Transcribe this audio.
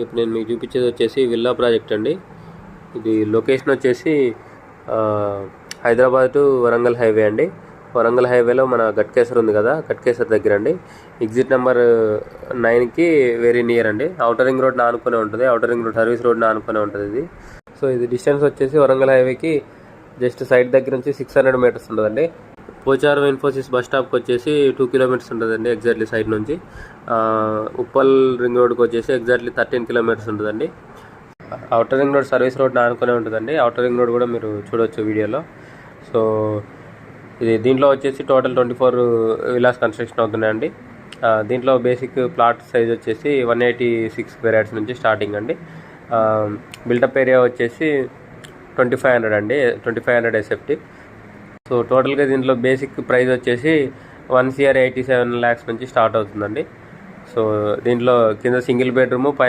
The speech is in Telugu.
ఇప్పుడు నేను మీకు చూపించేది వచ్చేసి విల్లా ప్రాజెక్ట్ అండి. ఇది లొకేషన్ వచ్చేసి హైదరాబాద్ టు వరంగల్ హైవే అండి. వరంగల్ హైవేలో మన గట్కేసర్ ఉంది కదా, గట్కేసర్ దగ్గర అండి. ఎగ్జిట్ నెంబర్ 9కి వెరీ నియర్ అండి. ఔటర్ రింగ్ రోడ్ ఆనుకునే ఉంటుంది, outer ring road service road ఆనుకునే ఉంటుంది ఇది. సో ఇది డిస్టెన్స్ వచ్చేసి వరంగల్ హైవేకి జస్ట్ సైడ్ దగ్గర నుంచి 600 మీటర్స్ ఉంటుందండి. పోచారం ఇన్ఫోసిస్ బస్ స్టాప్కి వచ్చేసి 2 కిలోమీటర్స్ ఉంటుందండి ఎగ్జాక్ట్లీ సైడ్ నుంచి. ఉప్పల్ రింగ్ రోడ్కి వచ్చేసి ఎగ్జాక్ట్లీ 13 కిలోమీటర్స్ ఉంటుందండి. Outer ring road service road ఆనుకునే ఉంటుందండి. ఔటర్ రింగ్ రోడ్ కూడా మీరు చూడవచ్చు వీడియోలో. సో దీంట్లో వచ్చేసి టోటల్ 24 విలాస్ కన్స్ట్రక్షన్ అవుతున్నాయండి. దీంట్లో బేసిక్ ప్లాట్ సైజ్ వచ్చేసి 186 స్క్వేర్ యార్డ్స్ నుంచి స్టార్టింగ్ అండి. బిల్డప్ ఏరియా వచ్చేసి 2500 అండి, 2500 SFT. సో టోటల్గా దీంట్లో బేసిక్ ప్రైస్ వచ్చేసి 1,87 lakhs నుంచి స్టార్ట్ అవుతుందండి. సో దీంట్లో కింద సింగిల్ బెడ్రూమ్, పైన